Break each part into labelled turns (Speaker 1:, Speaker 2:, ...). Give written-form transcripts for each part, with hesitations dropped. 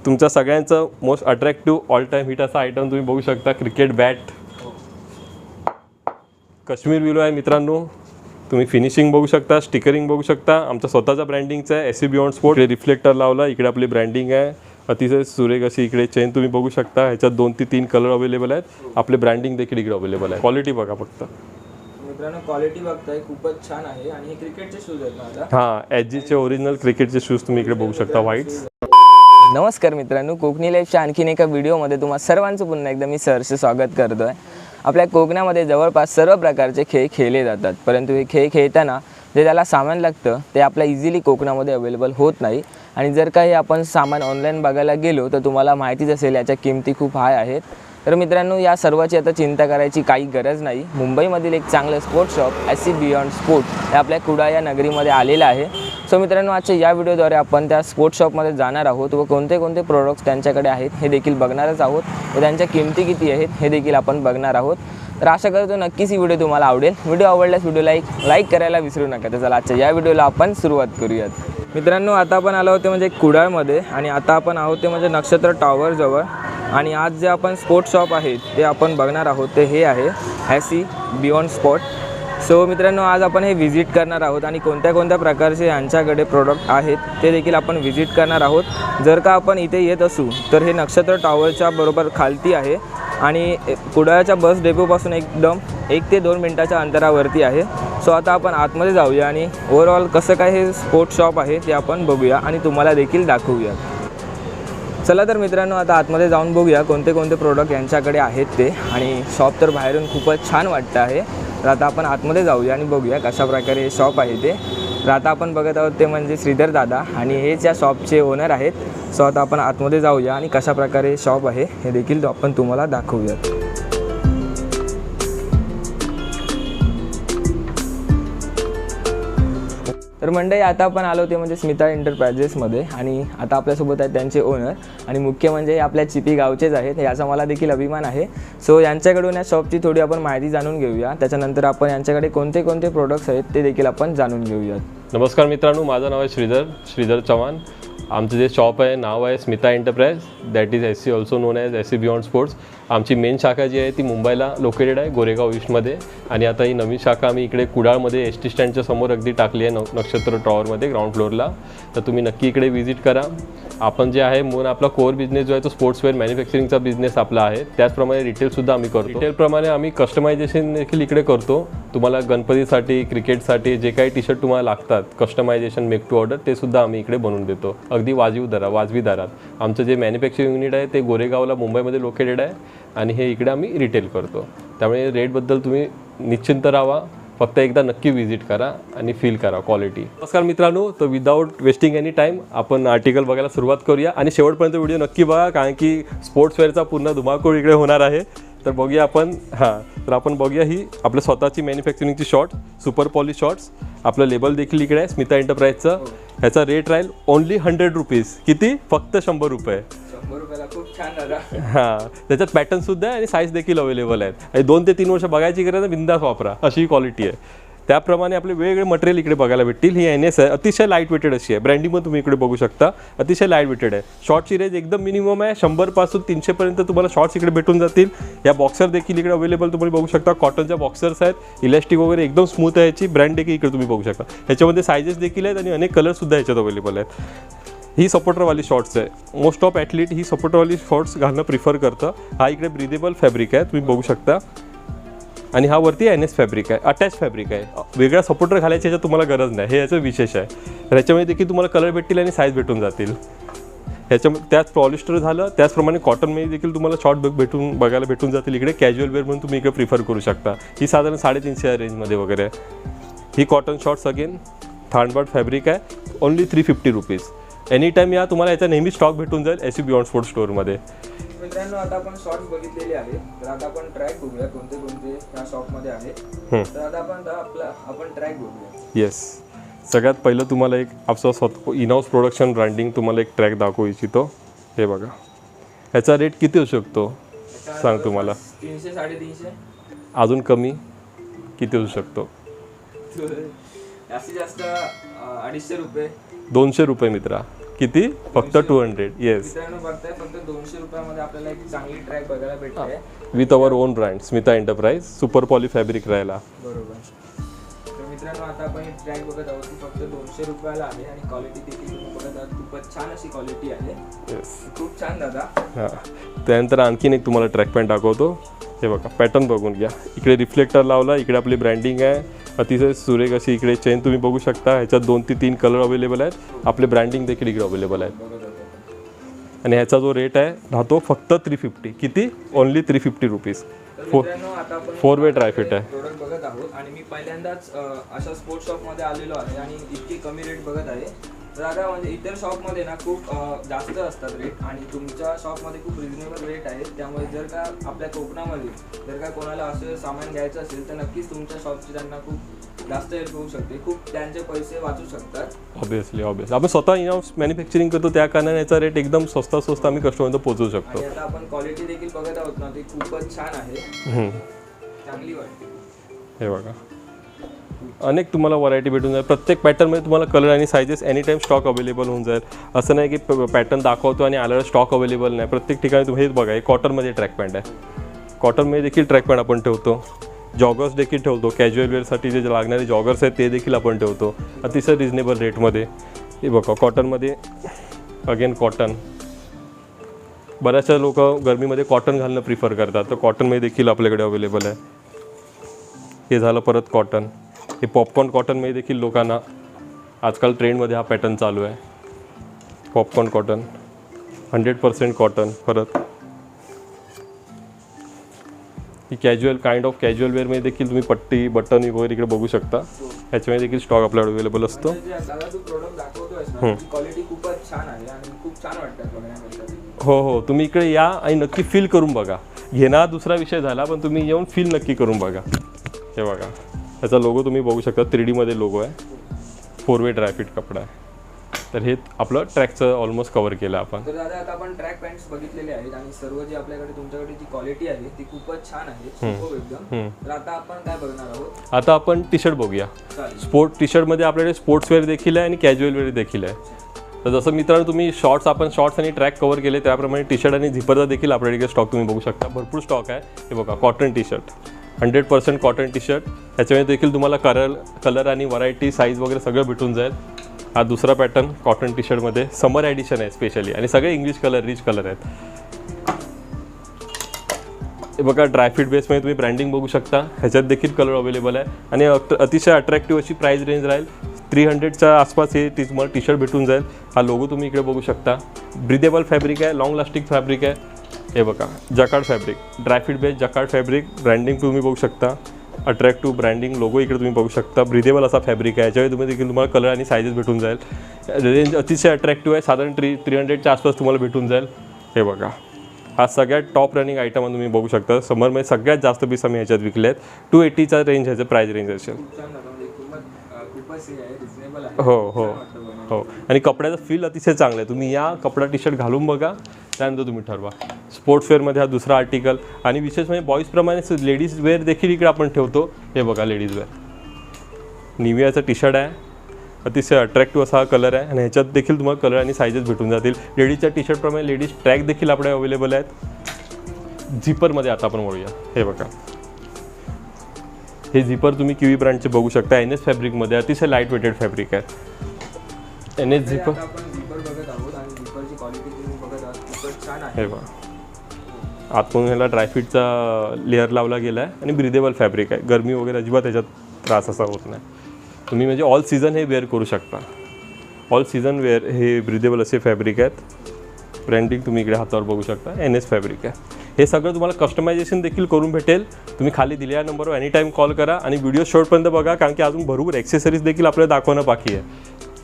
Speaker 1: तुमच्या सगळ्यांचं most attractive all time hit असा आयटम तुम्ही बघू शकता, क्रिकेट बॅट. काश्मीर विलो आहे मित्रांनो. तुम्ही फिनिशिंग बघू शकता, स्टिकरिंग बघू शकता. आमचा स्वतःचा ब्रँडिंगचा आहे SC बियॉन्ड स्पोर्ट. रिफ्लेक्टर लावला, इकडे आपली ब्रँडिंग आहे. अतिशय सुरेख अशी इकडे चेन तुम्ही बघू शकता. ह्याच्यात 2 ते 3 कलर अवेलेबल आहेत. आपले ब्रँडिंग देखील इकडे अवेलेबल आहे. क्वालिटी बघा फक्त
Speaker 2: मित्रांनो, क्वालिटी बघताय खूपच छान आहे. आणि हे क्रिकेटचे शूज आहेत ना आता?
Speaker 1: हां, SGचे ओरिजिनल क्रिकेटचे शूज तुम्ही इकडे बघू शकता, व्हाईट्स.
Speaker 2: नमस्कार मित्रांनो, कोकणी लाईफच्या आणखीन एका व्हिडिओमध्ये तुम्हा सर्वांचं पुन्हा एकदा मी सहर्ष स्वागत करतो आहे. आपल्या कोकणामध्ये जवळपास सर्व प्रकारचे खेळ खेळले जातात, परंतु हे खेळ खेळताना जे त्याला सामान लागतं ते आपल्या इझिली कोकणामध्ये अवेलेबल होत नाही. आणि जर काही आपण सामान ऑनलाईन बघायला गेलो तर तुम्हाला माहितीच असेल याच्या किमती खूप हाय आहेत. तर मित्रांनो, या सर्वाची आता चिंता करायची काही गरज नाही. मुंबईमधील एक चांगलं sports shop SC beyond sport हे आपल्या कुडाळ या नगरीमध्ये आलेलं आहे. सो मित्रांनो, आजच्या या व्हिडिओद्वारे आपण त्या स्पोर्ट्स शॉपमध्ये जाणार आहोत व कोणते कोणते प्रोडक्ट्स त्यांच्याकडे आहेत हे देखील बघणारच आहोत व त्यांच्या किमती किती आहेत हे देखील आपण बघणार आहोत. तर आशा करतो नक्कीच ही व्हिडिओ तुम्हाला आवडेल. व्हिडिओ आवडल्यास व्हिडिओला लाईक करायला विसरू नका. तर चला आजच्या या व्हिडिओला आपण सुरुवात करूयात. मित्रांनो, आता आपण आलो होते म्हणजे कुडाळमध्ये आणि आता आपण आहोत ते म्हणजे नक्षत्र टॉवरजवळ. आणि आज जे आपण स्पोर्ट्स शॉप आहेत ते आपण बघणार आहोत ते हे आहे SC बियॉन्ड स्पोर्ट. सो मित्रांनो, आज आपण हे व्हिजिट करणार आहोत आणि कोणत्या कोणत्या प्रकारचे यांच्याकडे प्रोडक्ट आहेत ते देखील आपण व्हिजिट करणार आहोत. जर का आपण इथे येत असू तर हे नक्षत्र टॉवरच्या बरोबर खालती आहे आणि कुडाळच्या बस डेपोपासून एकदम 1 ते 2 मिनटाच्या अंतरावरती आहे. सो आता आपण आतमध्ये जाऊया आणि ओव्हरऑल कसं काय हे स्पोर्ट्स शॉप आहे ते आपण बघूया आणि तुम्हाला देखील दाखवूया. चला तर मित्रांनो, आता आतमध्ये जाऊन बघूया कोणते कोणते प्रोडक्ट यांच्याकडे आहेत ते. आणि शॉप तर बाहेरून खूपच छान वाटतं आहे. तर आता आपण आतमध्ये जाऊया आणि बघूया कशा प्रकारे हे शॉप आहे ते. तर आता आपण बघत आहोत ते म्हणजे श्रीधर दादा आणि हेच या शॉपचे ओनर आहेत. सो आता आपण आतमध्ये जाऊया आणि कशा प्रकारे शॉप आहे हे देखील आपण तुम्हाला दाखवूयात. तर मंडळी, आता आपण आलो ते म्हणजे स्मिता एंटरप्राइजेसमध्ये आणि आता आपल्यासोबत आहेत त्यांचे ओनर आणि मुख्य म्हणजे आपल्या चिपी गावचेच आहेत, याचा मला देखील अभिमान आहे. सो यांच्याकडून या शॉपची थोडी आपण माहिती जाणून घेऊया. त्याच्यानंतर आपण यांच्याकडे कोणते कोणते प्रोडक्ट्स आहेत ते देखील आपण जाणून घेऊयात.
Speaker 1: नमस्कार मित्रांनो, माझं नाव आहे श्रीधर चव्हाण. आमचं जे शॉप आहे नाव आहे Smita enterprise, that is SC also non as SC beyond sports. आमची मेन शाखा जी आहे ती मुंबईला लोकेटेड आहे, गोरेगाव ईस्टमध्ये. आणि आता ही नवीन शाखा आम्ही इकडे कुडाळमध्ये ST स्टँडच्या समोर अगदी टाकली आहे, नक्षत्र टॉवरमध्ये ग्राउंड फ्लोअरला. तर तुम्ही नक्की इकडे व्हिजिट करा. आपण जे आहे म्हणून आपला कोअर बिझनेस जो आहे तो स्पोर्ट्सवेअर मॅन्युफॅक्चरिंगचा बिझनेस आपला आहे. त्याचप्रमाणे रिटेलसुद्धा आम्ही करतो. रिटेलप्रमाणे आम्ही कस्टमायझेशन देखील इकडे करतो. तुम्हाला गणपतीसाठी, क्रिकेटसाठी जे काही टी शर्ट तुम्हाला लागतात कस्टमायझेशन मेक टू ऑर्डर ते सुद्धा आम्ही इकडे बनवून देतो अगदी वाजवी दरात. आमचं जे मॅन्युफॅक्चरिंग युनिट आहे ते गोरेगावला मुंबईमध्ये लोकेटेड आहे आणि हे इकडे आम्ही रिटेल करतो. त्यामुळे रेटबद्दल तुम्ही निश्चिंत राहा. फक्त एकदा नक्की व्हिजिट करा आणि फील करा क्वालिटी. नमस्कार मित्रांनो, तर विदाऊट वेस्टिंग एनी टाईम आपण आर्टिकल बघायला सुरुवात करूया आणि शेवटपर्यंत व्हिडिओ नक्की बघा, कारण की स्पोर्ट्सवेअरचा पूर्ण धुमाकूळ इकडे होणार आहे. तर बघूया आपण. तर आपण बघूया ही आपल्या स्वतःची मॅन्युफॅक्चरिंगची शॉर्ट्स, सुपर पॉलिश शॉर्ट्स. आपलं लेबल देखील इकडे आहे स्मिता एंटरप्राइजचं. ह्याचा रेट राहील ओनली 100 रुपीज. किती? फक्त 100 रुपये.
Speaker 2: खूप छान दादा.
Speaker 1: त्याच्यात पॅटर्न सुद्धा आहे आणि साईज देखील अवेलेबल आहेत. आणि 2 ते 3 वर्ष बघायची गरज आहे, बिंदास वापरा अशी क्वालिटी आहे. त्याप्रमाणे आपले वेगवेगळे मटेरियल इकडे बघायला भेटतील. ही NS आहे, अतिशय लाईट वेटेड अशी आहे. ब्रँडिंग पण तुम्ही इकडे बघू शकता, अतिशय लाईट वेटेड आहे. शॉर्टची रेंज एकदम मिनिमम आहे, 100 पासून 300 पर्यंत तुम्हाला शॉर्ट्स इकडे भेटून जातील. या बॉक्सर देखील इकडे अवेलेबल तुम्ही बघू शकता. कॉटनच्या बॉक्सर्स आहेत, इलास्टिक वगैरे एकदम स्मूथ आहे. याची ब्रँड देखील इकडे तुम्ही बघू शकता. ह्याच्यामध्ये सायझेस देखील आहेत आणि अनेक कलरसुद्धा ह्याच्यात अवेलेबल आहेत. ही सपोर्टरवाली शॉर्ट्स आहे. मोस्ट ऑफ ॲथलीट ही सपोर्टरवाली शॉर्ट्स घालणं प्रिफर करतं. हा इकडे ब्रिदेबल फॅब्रिक आहे, तुम्ही बघू शकता. आणि हा वरती NS फॅब्रिक आहे, अटॅच फॅब्रिक आहे. वेगळा सपोर्टर घालायची ह्याच्यात तुम्हाला गरज नाही, हे याचं विशेष आहे. ह्याच्यामध्ये देखील तुम्हाला कलर भेटतील आणि साईज भेटून जातील. ह्याच्यामध्ये त्याच पॉलिस्टर झालं, त्याचप्रमाणे कॉटनमध्ये देखील तुम्हाला शॉर्ट बघायला भेटून जातील. इकडे कॅज्युअल वेअर म्हणून तुम्ही इकडे प्रिफर करू शकता. ही साधारण 350 या रेंजमध्ये वगैरे. ही कॉटन शॉर्ट्स अगेन थांडबाट फॅब्रिक आहे, ओनली 350 रुपीज. एनी टाईम या, तुम्हाला याचा नेहमी स्टॉक भेटून जाईल SC बियॉन्ड स्पोर्ट्स स्टोअरमध्ये.
Speaker 2: मित्रांनो, आता आपण शॉर्ट्स बघितलेले आहेत. तर आता आपण ट्रॅक बघूया कोणते कोणते या शॉपमध्ये आहेत. तर आता आपण ट्रॅक बघूया.
Speaker 1: येस, सगळ्यात पहिलं तुम्हाला एक आपलं इनहाऊस प्रोडक्शन ब्रँडिंग तुम्हाला एक ट्रॅक दाखवू इच्छितो. हे बघा, ह्याचा रेट किती होऊ शकतो सांग तुम्हाला?
Speaker 2: 300 350.
Speaker 1: अजून कमी किती होऊ शकतो?
Speaker 2: जास्तीत जास्त 250 रुपये.
Speaker 1: 200 रुपये मित्रा. किती? फक्त 200. येस,
Speaker 2: मित्रांनो बघताय फक्त 200 रुपयामध्ये आपल्याला एक चांगली ट्रॅक बघायला भेटते.
Speaker 1: With our own brand Smita enterprise, super poly fabric राहिला.
Speaker 2: बरोबर. तर मित्रांनो आता आपण ही ट्रॅक बघत आहोत ती फक्त 200 रुपयाला आहे आणि क्वालिटी देखील तुम्ही बघत आहात खूपच छान अशी क्वालिटी आहे.
Speaker 1: येस.
Speaker 2: खूप छान दादा.
Speaker 1: हां, त्यानंतर आणखीन एक तुम्हाला ट्रॅक पॅन्ट दाखवतो. हे बघा, पॅटर्न बघून घ्या. इकडे रिफ्लेक्टर लावला, इकडे आपली ब्रँडिंग आहे, अतिशय सुरेख अशी. इकडे चेन तुम्ही बघू शकता, ह्याच्यात 2 ते 3 कलर अवेलेबल आहेत. आपले ब्रँडिंग देखील इकडे अवेलेबल आहेत.
Speaker 2: बघत आहोत.
Speaker 1: आणि ह्याचा जो रेट आहे राहतो फक्त 350. किती? Only 350 rupees.
Speaker 2: तर मित्रांनो आता आपण
Speaker 1: 4-way dry fit आहे.
Speaker 2: प्रोडक्ट बघत आहोत आणि मी पहिल्यांदाच अशा स्पोर्ट्स शॉपमध्ये आलेलो आहे आणि इतके कमी रेट बघत आहे. तर आता म्हणजे इतर शॉपमध्ये ना खूप जास्त असतात रेट आणि तुमच्या शॉपमध्ये खूप रिजनेबल रेट आहेत. त्यामुळे जर का आपल्या कोकणामध्ये जर का कोणाला असं सामान घ्यायचं असेल तर नक्कीच तुमच्या शॉपची त्यांना खूप जास्त हेल्प होऊ शकते. खूप त्यांचे पैसे वाचू शकतात.
Speaker 1: ऑब्विसली आपण स्वतः इन हाऊस मॅन्युफॅक्चरिंग करतो, त्या कारणाने याचा रेट एकदम स्वस्त आम्ही कस्टमरपर्यंत पोहोचवू शकतो.
Speaker 2: आणि आता आपण क्वालिटी देखील बघत आहोत ना, ती खूपच छान आहे, चांगली वाटते.
Speaker 1: हे बघा, अनेक तुम्हाला व्हरायटी भेटून जाईल. प्रत्येक पॅटर्नमध्ये तुम्हाला कलर आणि sizes any time stock available होऊन जाईल. असं नाही की पॅटर्न दाखवतो आणि आल्यावर स्टॉक अवेलेबल नाही. प्रत्येक ठिकाणी तुम्ही हेच बघा, हे कॉटनमध्ये ट्रॅक पॅन्ट आहे. कॉटनमध्ये देखील ट्रॅक पॅन्ट आपण ठेवतो. जॉगर्स देखील ठेवतो. कॅज्युअल वेअरसाठी जे लागणारे जॉगर्स आहेत ते देखील आपण ठेवतो अतिशय रिजनेबल रेटमध्ये. हे बघा, कॉटनमध्ये अगेन कॉटन. बऱ्याचशा लोक गरमीमध्ये कॉटन घालणं प्रिफर करतात, तर कॉटनमध्ये देखील आपल्याकडे अवेलेबल आहे. हे झालं परत कॉटन. हे पॉपकॉर्न कॉटनमध्ये देखील लोकांना आजकाल ट्रेंडमध्ये हा पॅटर्न चालू आहे. Popcorn cotton 100% cotton. परत ही काइंड ऑफ कॅज्युअल वेअरमध्ये देखील तुम्ही पट्टी बटन वगैरे इकडे बघू शकता. ह्याच्यामध्ये देखील स्टॉक आपल्याकडे अवेलेबल असतो.
Speaker 2: क्वालिटी खूपच छान आहे आणि खूप छान वाटतं बघण्यासाठी.
Speaker 1: हो, तुम्ही इकडे या आणि नक्की फील करून बघा. घेणं दुसरा विषय झाला, पण तुम्ही येऊन फील नक्की करून बघा. हे बघा, ह्याचा लोगो तुम्ही बघू शकता, 3D मध्ये लोगो आहे. 4-way dry fit कपडा आहे. तर हे आपलं ट्रॅकचं ऑलमोस्ट कव्हर केलं आपण.
Speaker 2: तर दादा आता आपण ट्रॅक पॅन्ट्स बघितलेले आहेत आणि सर्व जे आपल्याकडे तुमच्याकडे जी क्वालिटी आहे ती खूपच छान आहे, सुपर एकदम. तर आता आपण काय बघणार आहोत?
Speaker 1: आता आपण टी शर्ट बघूया. टी शर्टमध्ये आपल्याकडे स्पोर्ट्स वेअर देखील आहे आणि कॅज्युअल वेअर देखील आहे. तर जसं मित्रांनो तुम्ही शॉर्ट्स आणि ट्रॅक कव्हर केले, त्याप्रमाणे टी शर्ट आणि झिपरचा देखील आपल्याकडे स्टॉक तुम्ही बघू शकता. भरपूर स्टॉक आहे. हे बघा, cotton T shirt, 100% cotton T shirt. ह्याच्यामध्ये देखील तुम्हाला कलर आणि व्हरायटी साईज वगैरे सगळं भेटून जाईल. हा दुसरा पॅटर्न कॉटन टी शर्टमध्ये समर ॲडिशन आहे स्पेशली, आणि सगळे इंग्लिश कलर, रिच कलर आहेत. हे बघा, ड्रायफिट बेसमध्ये तुम्ही ब्रँडिंग बघू शकता. ह्याच्यात देखील कलर अवेलेबल आहे आणि अतिशय अट्रॅक्टिव्ह अशी प्राईस रेंज राहील. 300च्या आसपास हे तुम्हाला टी शर्ट भेटून जाईल. हा लोगो तुम्ही इकडे बघू शकता. ब्रिदेबल फॅब्रिक आहे, लॉंग लास्टिक फॅब्रिक आहे. हे बघा, jacquard fabric, dry fit base jacquard fabric. Branding तुम्ही बघू शकता, अट्रॅक्टिव्ह ब्रँडिंग लोगो इकडे तुम्ही बघू शकता. ब्रिदेबल असा फॅब्रिक आहे. याच्यावेळी तुम्हाला कलर आणि सायझेस भेटून जाईल. रेंज अतिशय अट्रॅक्टिव्ह आहे, साधारण 300च्या आसपास तुम्हाला भेटून जाईल. हे बघा, हा सगळ्यात टॉप रनिंग आयटम तुम्ही बघू शकता. समरमध्ये सगळ्यात जास्त पीस आम्ही ह्याच्यात विकले आहेत. 280चा रेंज ह्याचं प्राईस रेंज असेल. हो, आणि कपड्याचं फील अतिशय चांगलं आहे. तुम्ही या कपडा टी शर्ट घालून बघा, त्यानंतर तुम्ही ठरवा. स्पोर्ट्सवेअरमध्ये हा दुसरा आर्टिकल. आणि विशेष म्हणजे बॉईजप्रमाणे लेडीज वेअर देखील इकडे आपण ठेवतो. हे बघा, लेडीज वेअर निवियाचा टी शर्ट आहे. अतिशय अट्रॅक्टिव्ह असा हा कलर आहे आणि ह्याच्यात देखील तुम्हाला कलर आणि सायझेस भेटून जातील. लेडीजच्या टी शर्टप्रमाणे लेडीज ट्रॅक देखील आपले अवेलेबल आहेत. झिपरमध्ये आता आपण वळूया. हे बघा, हे झिपर तुम्ही किवी ब्रँडचे बघू शकता. NS फॅब्रिकमध्ये अतिशय लाईट वेटेड फॅब्रिक आहे. NS zipper. हे बघा, आतून ह्याला ड्रायफिटचा लेअर लावला गेला आहे आणि ब्रिदेबल फॅब्रिक आहे. गरमी वगैरे अजिबात ह्याच्यात त्रास असा होत नाही. तुम्ही म्हणजे ऑल सीझन हे वेअर करू शकता. ऑल सीझन वेअर हे ब्रिदेबल असे फॅब्रिक आहेत. ब्रँडिंग तुम्ही इकडे हातावर बघू शकता, NS फॅब्रिक आहे. हे सगळं तुम्हाला कस्टमायझेशन देखील करून भेटेल. तुम्ही खाली दिलेल्या नंबरवर एनी टाईम कॉल करा आणि व्हिडिओ शेवटपर्यंत बघा, कारण की अजून भरपूर ॲक्सेसरीज देखील आपल्याला दाखवणं बाकी आहे.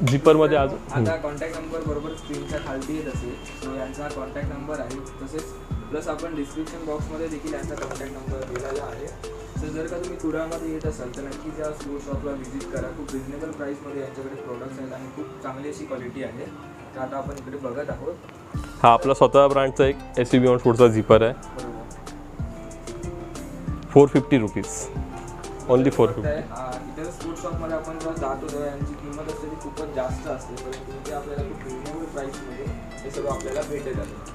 Speaker 1: झिपरमध्ये अजून
Speaker 2: आता कॉन्टॅक्ट नंबर बरोबर स्क्रीनच्या खालती येत असेल, सो यांचा कॉन्टॅक्ट नंबर आहे. तसेच प्लस आपण डिस्क्रिप्शन बॉक्समध्ये देखील यांचा कॉन्टॅक्ट नंबर दिलेला आहे. तर जर का तुम्ही कुडाळमध्ये येत असाल तर नक्कीच या स्पोर्ट्स शॉपला व्हिजिट करा. खूप रिजनेबल प्राईसमध्ये यांच्याकडे प्रोडक्ट्स आहेत आणि खूप चांगली अशी क्वालिटी आहे. तर आता आपण इकडे बघत आहोत.
Speaker 1: हा आपला स्वतः ब्रँडचा एक SC बियॉन्ड स्पोर्ट्सचा झिपर आहे. 450 रुपीज, ओनली 450.
Speaker 2: इतर स्पोर्ट्स शॉपमध्ये आपण जेव्हा जातो तेव्हा यांची किंमत असते ती खूपच जास्त असते, परंतु इथे आपल्याला खूप रिजनेबल प्राईसमध्ये हे सर्व आपल्याला भेटत आहे.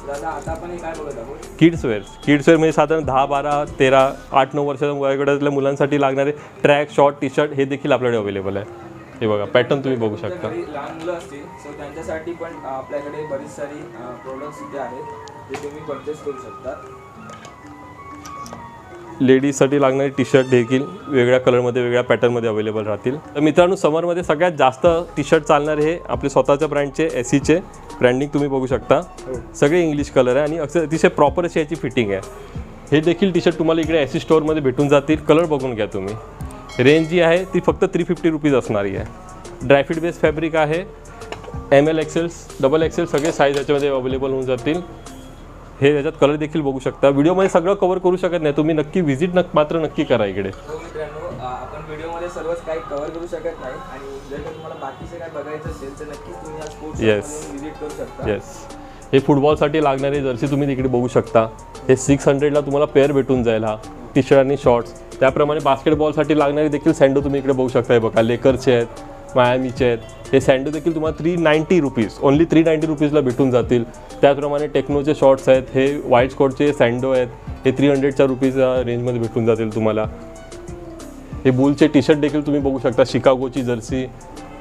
Speaker 2: दादा आता आपण हे काय बघत आहोत?
Speaker 1: किड्स वेअर म्हणजे साधारण 10, 12, 13, 8, 9 वर्षाच्या वयोगटातल्या मुलांसाठी लागणारे ट्रॅक, शॉर्ट, टी शर्ट हे देखील आपल्याकडे अवेलेबल आहे. हे बघा पॅटर्न तुम्ही बघू शकता.
Speaker 2: लहान मुलं असतील सो त्यांच्यासाठी पण आपल्याकडे बरीच सारी प्रोडक्ट्स इथे आहेत जे तुम्ही परचेस करू शकता.
Speaker 1: लेडीजसाठी लागणारे टी शर्ट देखील वेगळ्या कलरमध्ये वेगळ्या पॅटर्नमध्ये अवेलेबल राहतील. तर मित्रांनो समरमध्ये सगळ्यात जास्त टी शर्ट चालणारे हे आपले स्वतःच्या ब्रँडचे एसीचे ब्रँडिंग तुम्ही बघू शकता. सगळे इंग्लिश कलर आहे आणि अतिशय प्रॉपर अशी याची फिटिंग आहे. हे देखील टी शर्ट तुम्हाला इकडे एसी स्टोअरमध्ये भेटून जातील. कलर बघून घ्या तुम्ही. रेंज जी आहे ती फक्त 350 रुपीज असणारी आहे. ड्रायफिट बेस फॅब्रिक आहे. ML, XL, XXL सगळे साईज याच्यामध्ये अवेलेबल होऊन जातील. हे याच्यात कलर देखील बघू शकता. व्हिडिओमध्ये सगळं कव्हर करू शकत नाही, तुम्ही नक्की व्हिजिट मात्र नक्की करा इकडे.
Speaker 2: मित्रांनो आपण व्हिडिओमध्ये सर्वच काही कव्हर करू शकत नाही आणि जर का तुम्हाला बाकीचे काय बघायचं असेल तर नक्कीच तुम्ही या स्पोर्ट्स व्हिजिट करू शकता.
Speaker 1: येस, हे फुटबॉलसाठी लागणारे जर्सी तुम्ही तिकडे बघू शकता. हे 600ला तुम्हाला पेअर भेटून जाईल. हा टी शर्ट आणि शॉर्ट्स. त्याप्रमाणे बास्केटबॉलसाठी लागणारे देखील सँडो तुम्ही इकडे बघू शकता. हे बघा लेकरचे आहेत, मायामीचे आहेत. हे सँडो देखील तुम्हाला 390 रुपीज, ओन्ली 390 रुपीजला भेटून जातील. त्याचप्रमाणे टेक्नोचे शॉर्ट्स आहेत. हे व्हाईट स्कॉटचे सँडो आहेत. हे 300च्या रुपीजच्या रेंजमध्ये भेटून जातील तुम्हाला. हे बुलचे टी शर्ट देखील तुम्ही बघू शकता. शिकागोची जर्सी,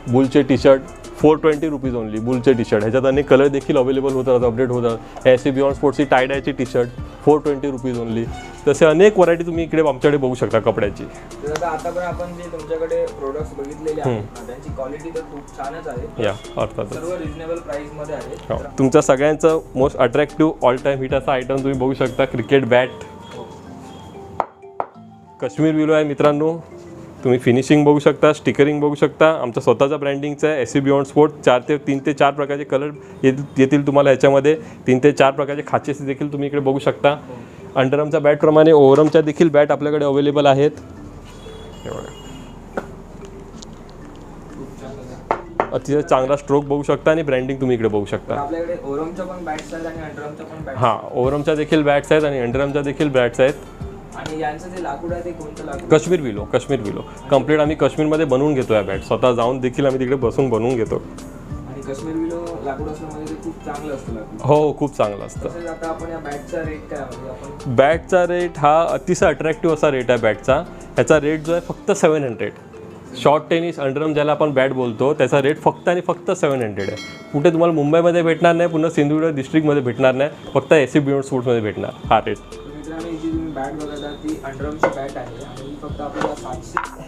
Speaker 1: बुलचे टी शर्ट 420 रुपीज ओनली. बुलचे टी शर्ट ह्याच्यात अनेक कलर देखील अवेलेबल होतात, अपडेट होतात. SC बियॉन्ड स्पोर्ट्सची टायडायची टी शर्ट 420 रुपीज ओनली. तसे अनेक व्हरायटी तुम्ही इकडे आमच्याकडे बघू शकता कपड्याची.
Speaker 2: तर आता पण आपण जे तुमच्याकडे प्रोडक्ट्स बघितलेले आहेत त्यांची क्वालिटी तर खूप छानच आहे.
Speaker 1: या अर्थातच
Speaker 2: सर्व रिजनेबल प्राइसमध्ये आहे.
Speaker 1: तुमच्या सगळ्यांचं most attractive all time hit असा आयटम तुम्ही बघू शकता. क्रिकेट बॅट, काश्मीर विलो आहे मित्रांनो. तुम्ही फिनिशिंग बघू शकता, स्टिकरिंग बघू शकता. आमचा स्वतःचा ब्रँडिंगचा आहे. SC beyond sport. 3 ते 4 प्रकारचे कलर येतील तुम्हाला ह्याच्यामध्ये. 3 ते 4 प्रकारचे खाचे देखील तुम्ही इकडे बघू शकता. अंडरआर्मच्या बॅटप्रमाणे ओव्हरआर्मच्या देखील बॅट आपल्याकडे अवेलेबल आहेत. अतिशय चांगला स्ट्रोक बघू शकता आणि ब्रँडिंग तुम्ही इकडे बघू शकता.
Speaker 2: आपल्याकडे ओव्हरआर्मच्या पण बॅट्स आहेत आणि अंडरआर्मच्या पण बॅट्स.
Speaker 1: हां, ओव्हरआर्मच्या देखील बॅट्स आहेत आणि अंडरआर्मच्या देखील बॅट्स आहेत.
Speaker 2: आणि यांचं जे लाकूड आहे ते कोणतं लाकूड?
Speaker 1: काश्मीर विलो. कम्प्लीट आम्ही काश्मीरमध्ये बनवून घेतो या बॅट. स्वतः जाऊन देखील आम्ही तिकडे बसून बनवून घेतो.
Speaker 2: आणि काश्मीर विलो लाकूड असल्यामुळे ते खूप चांगलं असतं लाकूड.
Speaker 1: हो, खूप चांगलं असतं.
Speaker 2: तसेच आता आपण या बॅटचा रेट काय म्हणजे आपण?
Speaker 1: बॅटचा रेट हा अतिशय अट्रॅक्टिव्ह असा रेट आहे बॅटचा. ह्याचा रेट जो आहे फक्त 700. शॉर्ट टेनिस अंडरआर्म ज्याला आपण बॅट बोलतो त्याचा रेट फक्त आणि फक्त 700 आहे. कुठे तुम्हाला मुंबईमध्ये भेटणार नाही, पुन्हा सिंधुदुर्ग डिस्ट्रिक्टमध्ये भेटणार नाही. फक्त SC बियॉन्ड स्पोर्ट्समध्ये भेटणार हा रेट.
Speaker 2: मित्रांनो जी तुम्ही बॅट बघता ती अंडरआर्मची बॅट आहे आणि फक्त आपल्याला 700.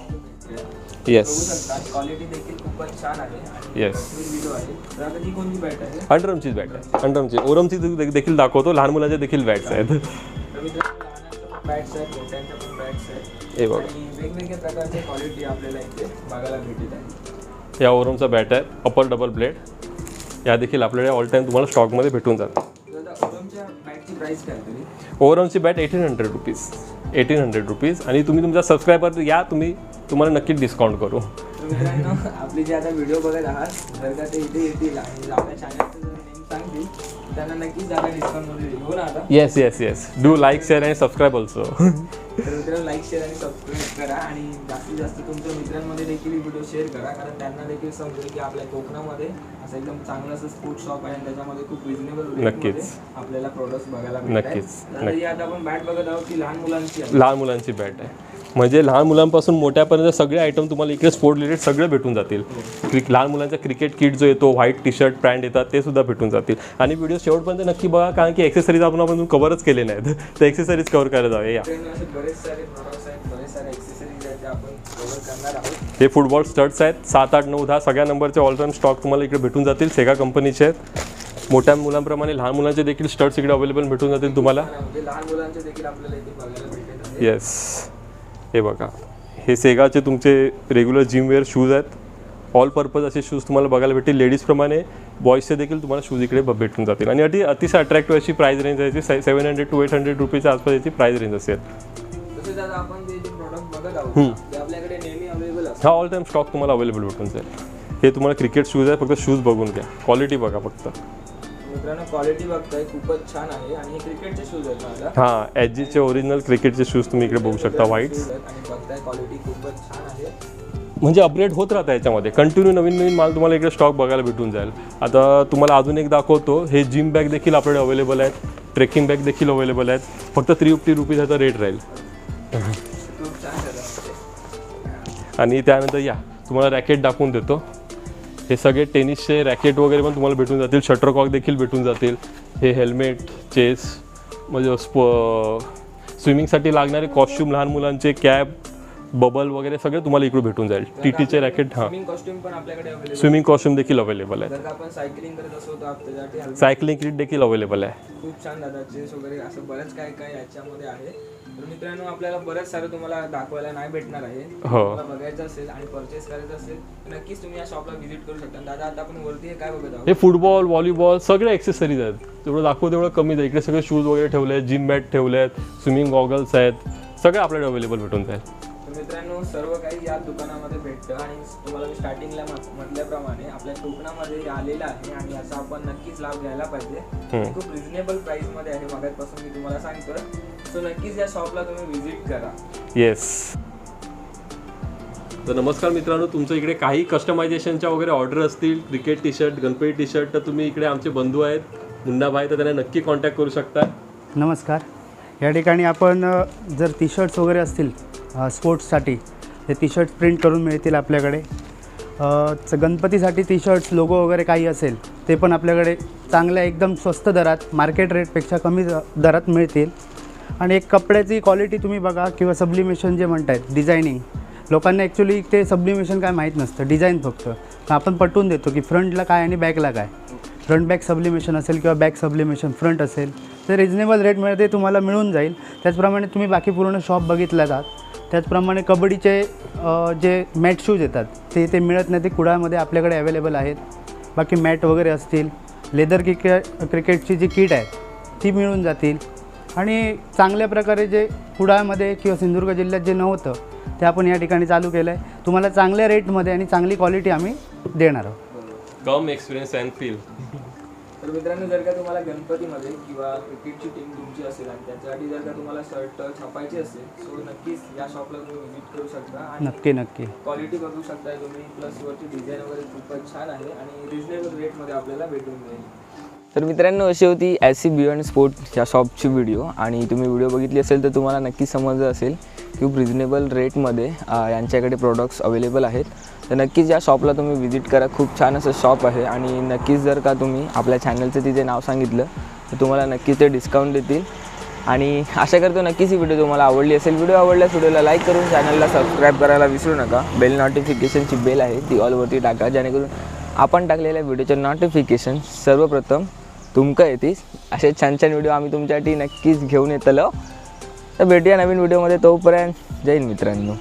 Speaker 1: येस,
Speaker 2: क्वालिटी देखील खूपच छान आहे.
Speaker 1: येस,
Speaker 2: व्हिडिओ आहे. तर आता ती कोणती बॅट आहे?
Speaker 1: अंडरआर्मचीच बॅट आहे. अंडरआर्मची. ओव्हरआर्मची देखील दाखवतो. लहान मुलांच्या देखील बॅट्स आहेत.
Speaker 2: तर मित्रांनो लहानांच्या पण बॅट्स आहेत, मोठ्यांच्या पण बॅट्स आहेत.
Speaker 1: हे बघा,
Speaker 2: आणि वेगवेगळ्या प्रकारची क्वालिटी आपल्याला इथे बघायला भेटत आहे.
Speaker 1: या ओव्हरआर्मचा बॅट आहे. अपर डबल ब्लेड. या देखील आपल्याकडे ऑल टाईम तुम्हाला स्टॉकमध्ये भेटून जातात.
Speaker 2: ओव्हरआर्मच्या बॅटची प्राइस काय तरी?
Speaker 1: ओव्हरआर्मची बॅट 1800 रुपीज. 1800 रुपीज. आणि तुम्ही तुमचा सबस्क्रायबर या, तुम्हाला नक्कीच डिस्काउंट करू.
Speaker 2: तर मित्रांनो आपली जे आता व्हिडिओ बघत आहात जर का ते इथे येतील आणि आपल्या चॅनलचं जर नेम सांगतील त्यांना नक्कीच जागा डिस्काउंटमध्ये देईल. हो ना आता?
Speaker 1: येस. डू लाईक, शेअर आणि सबस्क्राईब ऑल्सो.
Speaker 2: तर मित्रांनो लाईक, शेअर आणि सबस्क्राईब करा आणि जास्तीत जास्त तुमच्या मित्रांमध्ये देखील ही व्हिडिओ शेअर करा कारण त्यांना देखील समजेल की आपल्या कोकणामध्ये असं एकदम चांगलं असं स्पोर्ट्स शॉप आहे आणि त्याच्यामध्ये खूप रिजनेबल
Speaker 1: नक्कीच
Speaker 2: आपल्याला प्रोडक्ट्स बघायला भेटतात.
Speaker 1: नक्कीच.
Speaker 2: आता आपण बॅट बघत आहोत ती लहान मुलांची आहे.
Speaker 1: लहान मुलांची बॅट आहे. म्हणजे लहान मुलांपासून मोठ्यापर्यंत सगळे आयटम तुम्हाला इकडे स्पोर्ट रिलेटेड सगळे भेटून जातील. लहान मुलांचा क्रिकेट किट जो येतो, व्हाईट टी शर्ट पॅन्ट येतात ते सुद्धा भेटून जातील. आणि व्हिडिओ शेवटपर्यंत नक्की बघा कारण की एक्सेसरीज आपण कव्हरच केले नाहीत. तर एक्सेसरीज कव्हर करायला जाऊया. या
Speaker 2: बरेच सारे प्रोडक्ट्स आहेत, बरेच सारे एक्सेसरीज आहेत जे आपण कव्हर करणार आहोत.
Speaker 1: हे फुटबॉल स्टड्स आहेत. 7, 8, 9, 10 सगळ्या नंबरचे ऑल टाइम स्टॉक तुम्हाला इकडे भेटून जातील. सेगा कंपनीचे आहेत. मोठ्या मुलांप्रमाणे लहान मुलांचे देखील स्टड्स इकडे अवेलेबल भेटून जातील तुम्हाला.
Speaker 2: म्हणजे लहान मुलांचे देखील आपल्याला इथे बघायला भेटत आहे.
Speaker 1: येस, हे बघा. हे सेगाचे तुमचे रेग्युलर जिमवेअर शूज आहेत. ऑल पर्पज असे शूज तुम्हाला बघायला भेटतील. लेडीजप्रमाणे बॉईजचे देखील तुम्हाला शूज इकडे भेटून जातील. आणि अतिशय अट्रॅक्टिव्ह अशी प्राईस रेंज आहे. 700 to 800 रुपीच्या आसपास याची प्राईस रेंज असेल.
Speaker 2: तसेच आता आपण जे प्रोडक्ट बघत आहोत ते आपल्याकडे नेहमी अवेलेबल असतात.
Speaker 1: हा ऑल टाइम स्टॉक तुम्हाला अवेलेबल भेटून जाईल. हे तुम्हाला क्रिकेट शूज आहे. फक्त शूज बघून घ्या. क्वालिटी बघा फक्त.
Speaker 2: मित्रांनो क्वालिटी बघताय खूपच छान आहे आणि हे क्रिकेटचे शूज आहेत ना?
Speaker 1: हां, एचजीचे ओरिजिनल क्रिकेटचे शूज तुम्ही इकडे बघू शकता. व्हाईट
Speaker 2: आणि बघताय क्वालिटी खूपच छान आहे.
Speaker 1: म्हणजे अपग्रेड होत राहतं याच्यामध्ये. कंटिन्यू नवीन नवीन माल तुम्हाला इकडे स्टॉक बघायला भेटून जाईल. आता तुम्हाला अजून एक दाखवतो. हे जिम बॅग देखील आपल्याकडे अवेलेबल आहेत, ट्रेकिंग बॅग देखील अवेलेबल आहेत. फक्त 350 रुपीज ह्याचा रेट राहील. आणि त्यानंतर या तुम्हाला रॅकेट दाखवून देतो. हे सगळे टेनिसचे रॅकेट वगैरे पण तुम्हाला भेटून जातील. शटरकॉक देखील भेटून जातील. हे हेल्मेट, चेस, म्हणजे स्विमिंगसाठी लागणारे कॉस्ट्यूम, लहान मुलांचे कॅप, बबल वगैरे सगळे तुम्हाला इकडे भेटून जाईल. टीटीचे रॅकेट, हां,
Speaker 2: कॉस्ट्यूम पण आपल्याकडे अवेलेबल.
Speaker 1: स्विमिंग कॉस्ट्यूम देखील अवेलेबल आहे.
Speaker 2: जर का आपण सायकलिंग करत असो तर आपल्यासाठी
Speaker 1: सायकलिंग किट देखील अवेलेबल आहे.
Speaker 2: खूप छान दादा. चेस वगैरे असं बरंच काय काय याच्यामध्ये आहे. तर मित्रांनो आपल्याला बरंच सारं तुम्हाला दाखवायला नाही भेटणार आहे. तुम्हाला बघायचं असेल आणि परचेस करायचं असेल तर नक्कीच तुम्ही या शॉपला व्हिजिट करू शकता. दादा आता आपण वरती हे काय बघत आहोत?
Speaker 1: हे फुटबॉल, व्हॉलीबॉल सगळे ॲक्सेसरीज आहेत. तेवढं दाखवू तेवढं कमीच आहे. इकडे सगळे शूज वगैरे ठेवले आहेत, जिम मॅट ठेवले आहेत, स्विमिंग गॉगल्स आहेत, सगळे आपल्याकडे अवेलेबल भेटून जाईल.
Speaker 2: तर मित्रांनो सर्व काही या दुकानामध्ये भेटतं आणि तुम्हाला मी स्टार्टिंगला म्हटल्याप्रमाणे आपल्या कोकणामध्ये आलेलं आहे आणि याचा आपण नक्कीच लाभ घ्यायला पाहिजे. खूप रिझनेबल प्राईसमध्ये आहे. मागासपासून मी तुम्हाला सांगतो. सो नक्कीच या शॉपला तुम्ही व्हिजिट करा.
Speaker 1: येस. तर नमस्कार मित्रांनो, तुमचं इकडे काही कस्टमायझेशनच्या वगैरे ऑर्डर असतील, cricket T shirt, Ganpati T shirt, तर तुम्ही इकडे आमचे बंधू आहेत मुन्नाभाई, तर त्यांना नक्की कॉन्टॅक्ट करू शकता.
Speaker 3: नमस्कार. या ठिकाणी आपण जर टी शर्ट्स वगैरे असतील स्पोर्ट्ससाठी ते टी शर्ट्स प्रिंट करून मिळतील आपल्याकडे. गणपतीसाठी टी शर्ट्स, लोगो वगैरे काही असेल ते पण आपल्याकडे चांगल्या एकदम स्वस्त दरात, मार्केट रेटपेक्षा कमी दरात मिळतील. आणि एक कपड्याची क्वालिटी तुम्ही बघा किंवा सब्लिमेशन जे म्हणतायत, डिझायनिंग, लोकांना ॲक्च्युली ते सब्लिमेशन काय माहीत नसतं, डिझाईन फक्त. आपण पटवून देतो की फ्रंटला काय आणि बॅकला काय. फ्रंट बॅक सब्लिमेशन असेल किंवा बॅक सब्लिमेशन फ्रंट असेल तर रिजनेबल रेटमध्ये तुम्हाला मिळून जाईल. त्याचप्रमाणे तुम्ही बाकी पूर्ण शॉप बघितला जात. त्याचप्रमाणे कबड्डीचे जे मॅट शूज येतात ते मिळत नाही, ते कुडाळमध्ये आपल्याकडे अवेलेबल आहेत. बाकी मॅट वगैरे असतील, लेदर क्रिकेटची जी किट आहे ती मिळून जातील. आणि चांगल्या प्रकारे जे कुडाळमध्ये किंवा सिंधुदुर्ग जिल्ह्यात जे नव्हतं ते आपण या ठिकाणी चालू केलं आहे. तुम्हाला चांगल्या रेटमध्ये आणि चांगली क्वालिटी आम्ही देणार आहोत.
Speaker 1: कम एक्सपिरियन्स अँड फील.
Speaker 2: तर मित्रांनो जर का तुम्हाला गणपतीमध्ये किंवा क्रिकेटची टीम तुमची असेल आणि त्याच्यासाठी जर का तुम्हाला शर्ट छापायची असेल सो नक्कीच या शॉपला तुम्ही व्हिजिट करू शकता. आणि
Speaker 3: नक्की
Speaker 2: क्वालिटी बघू शकता तुम्ही. प्लस वरची डिझाईन वगैरे खूपच छान आहे आणि रिजनेबल रेटमध्ये आपल्याला भेटून जाईल. तर मित्रांनो अशी होती एसी बियॉन्ड स्पोर्ट या शॉपची व्हिडिओ. आणि तुम्ही व्हिडिओ बघितली असेल तर तुम्हाला नक्की समजलं असेल खूप रिजनेबल रेटमध्ये यांच्याकडे प्रोडक्ट्स अवेलेबल आहेत. तर नक्कीच या शॉपला तुम्ही व्हिजिट करा. खूप छान असं शॉप आहे. आणि नक्कीच जर का तुम्ही आपल्या चॅनलचं तिथे नाव सांगितलं तर तुम्हाला नक्कीच ते डिस्काउंट देतील. आणि आशा करतो नक्कीच ही व्हिडिओ तुम्हाला आवडली असेल. व्हिडिओ आवडल्यास व्हिडिओला लाईक करून चॅनलला सबस्क्राईब करायला विसरू नका. बेल नोटिफिकेशनची बेल आहे ती ऑलवरती टाका, जेणेकरून आपण टाकलेल्या व्हिडिओचे नोटिफिकेशन सर्वप्रथम तुमका येतील. असे छान छान व्हिडिओ आम्ही तुमच्यासाठी नक्कीच घेऊन येतलो. तर भेटूया नवीन व्हिडिओमध्ये. तोपर्यंत जय हिंद मित्रांनो.